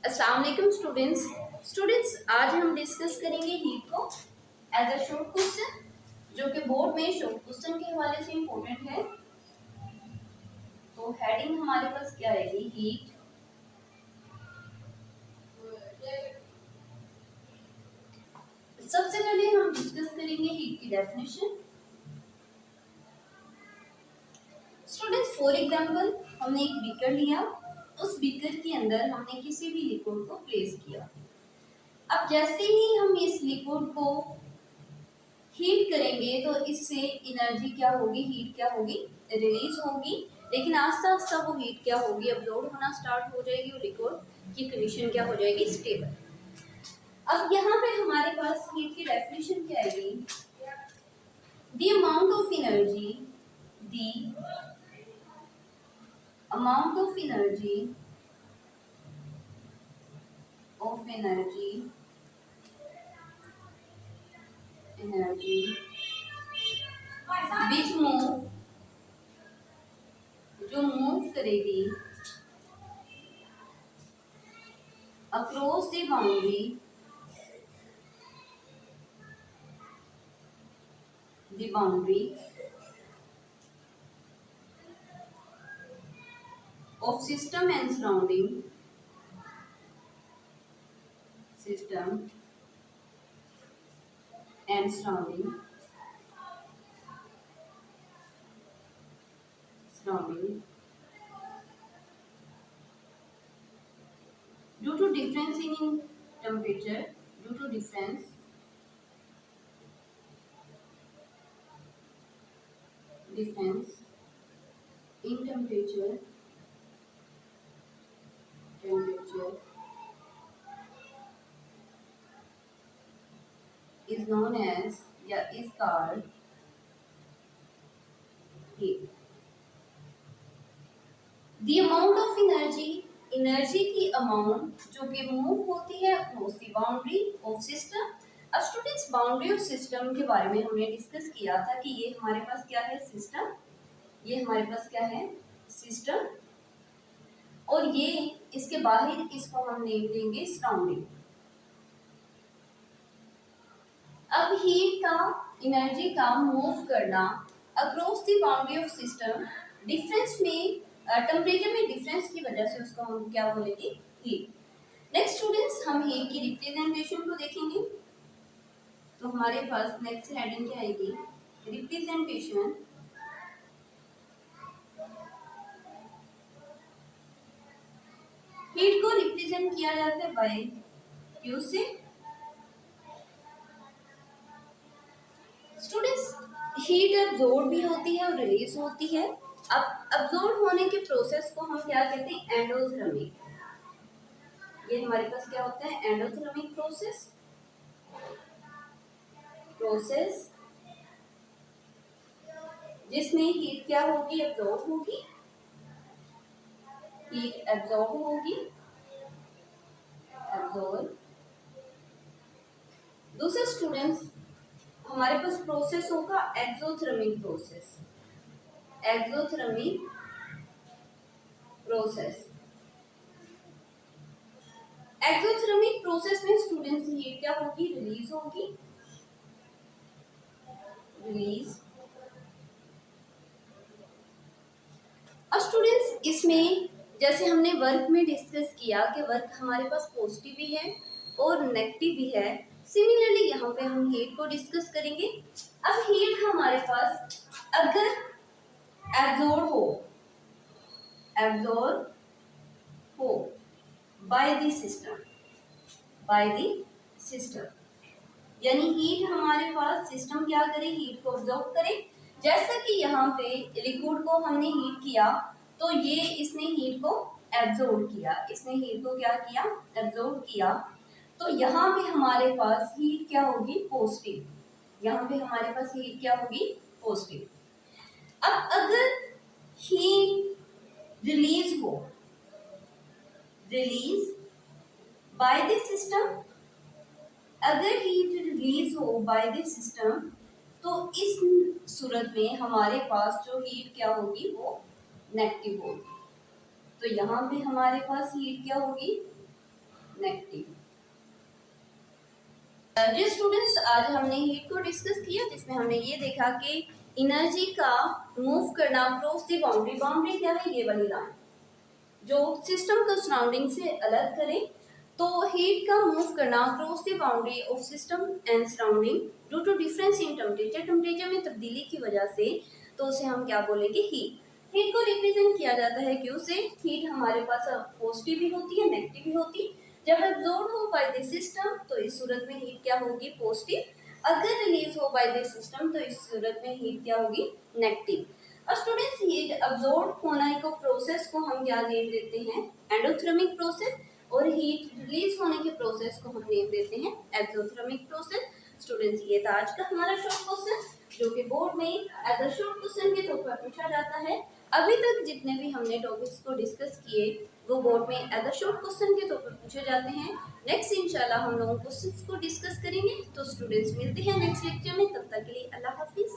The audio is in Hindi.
अस्सलाम वालेकुम स्टूडेंट्स आज हम डिस्कस करेंगे हीट को एज अ शॉर्ट क्वेश्चन जो कि बोर्ड में शॉर्ट क्वेश्चन के हवाले से इम्पोर्टेंट है। तो हेडिंग हमारे पास क्या आएगी, हीट। सबसे पहले हम डिस्कस करेंगे हीट की डेफिनेशन। स्टूडेंट्स फॉर एग्जांपल हमने एक बीकर लिया, उस बीकर के अंदर हमने किसी भी लिक्विड को प्लेस किया। अब जैसे ही हम इस लिक्विड को हीट करेंगे तो इससे एनर्जी क्या होगी, हीट क्या होगी, रिलीज होगी। लेकिन आस्ता आस्ता वो हीट क्या होगी, अब्जॉर्ब होना स्टार्ट हो जाएगी और लिक्विड की कंडीशन क्या हो जाएगी, स्टेबल। अब यहाँ पे हमारे पास हीट की डेफिनेशन क्या आएगी, the amount of energy, the amount of energy which move, जो मूव करेगी across the boundary, the boundary of system and surrounding, system and surrounding due to difference in temperature, due to difference in temperature is known as या is called heat. The amount of energy की अमाउंट जो कि मूव होती है across the boundary of system. अब स्टूडेंट्स बाउंड्री ऑफ सिस्टम के बारे में हमने डिस्कस किया था कि ये हमारे पास क्या है, सिस्टम। ये हमारे पास क्या है, सिस्टम। और ये इसके बाहर इसको हम नेम देंगे सराउंडिंग। अब हीट का, एनर्जी का मूव करना across the boundary of system, difference में टेम्परेचर में डिफरेंस की वजह से उसको हम क्या बोलेंगे, हीट। नेक्स्ट स्टूडेंट्स हम हीट की रिप्रेजेंटेशन को देखेंगे। तो हमारे पास नेक्स्ट हेडिंग क्या आएगी, रिप्रेजेंटेशन हीट को रिप्रेजेंट किया जाता है बाय क्यू से। स्टूडेंट्स हीट अब्सॉर्ब भी होती है और रिलीज होती है। अब अब्सॉर्ब होने के प्रोसेस को हम क्या कहते हैं, एंडोथर्मिक। ये हमारे पास क्या होता है, एंडोथर्मिक प्रोसेस जिसमें हीट क्या होगी, अब्सॉर्ब होगी, हीट अब्सॉर्ब होगी, दूसरे स्टूडेंट्स हमारे पास प्रोसेस होगा एक्सोथर्मिक प्रोसेस। एक्सोथर्मिक प्रोसेस में स्टूडेंट्स हीट क्या होगी, रिलीज होगी, अब स्टूडेंट्स इसमें जैसे हमने वर्क में डिस्कस किया कि वर्क हमारे पास पॉजिटिव भी है और नेगेटिव भी है, सिमिलरली यहाँ पे हम हीट को डिस्कस करेंगे। अब हीट हमारे पास अगर एब्जॉर्ब हो बाय द सिस्टम, यानी हीट हमारे पास सिस्टम क्या करे, हीट को अब्जॉर्ब करे। जैसा कि यहाँ पे लिक्विड को हमने हीट किया तो ये इसने हीट को एब्जॉर्ब किया, इसने हीट को क्या किया, एब्जॉर्ब किया। तो यहाँ पे हमारे पास हीट क्या होगी, पॉजिटिव। यहाँ पे हमारे पास हीट क्या होगी, पॉजिटिव। अब अगर heat release by the system, अगर हीट रिलीज हो बाय द सिस्टम तो इस सूरत में हमारे पास जो हीट क्या होगी वो नेगेटिव होगी। तो यहाँ पे हमारे पास हीट क्या होगी, नेगेटिव। डियर स्टूडेंट्स, आज हमने हीट को डिस्कस किया, जिसमें हमने ये देखा कि एनर्जी का मूव करना क्रॉस द बाउंड्री। बाउंड्री क्या है? ये वाली लाइन जो सिस्टम को सराउंडिंग से अलग करे। तो हीट का मूव करना cross the boundary of system and surrounding due to difference in temperature, temperature में तब्दीली की वजह से, तो उसे हम क्या बोलेंगे? हीट। हीट को रिप्रेजेंट किया जाता है क्यू से। हीट हमारे पास पॉजिटिव भी होती है, नेगेटिव भी होती है। जब एब्जॉर्ब हो बाय द सिस्टम तो इस सूरत में हीट क्या होगी? पॉजिटिव। अगर रिलीज हो बाय द सिस्टम तो इस सूरत में हीट क्या होगी? नेगेटिव। और स्टूडेंट्स, हीट अब्सॉर्ब होने को प्रोसेस को हम क्या नेम देते हैं? Endothermic process. और हीट रिलीज होने के प्रोसेस को हम नेम देते हैं एक्सोथर्मिक प्रोसेस। स्टूडेंट्स, ये था आज का हमारा शॉर्ट क्वेश्चन, जो कि बोर्ड में एज अ शॉर्ट क्वेश्चन के तौर पर पूछा जाता है। अभी तक जितने भी हमने टॉपिक्स को डिस्कस किए वो बोर्ड में एज अ शॉर्ट क्वेश्चन के तौर पर पूछे जाते हैं। नेक्स्ट इंशाल्लाह हम लोग क्वेश्चंस को डिस्कस करेंगे। तो स्टूडेंट्स, मिलते हैं नेक्स्ट लेक्चर में। तब तक के लिए अल्लाह हाफिज।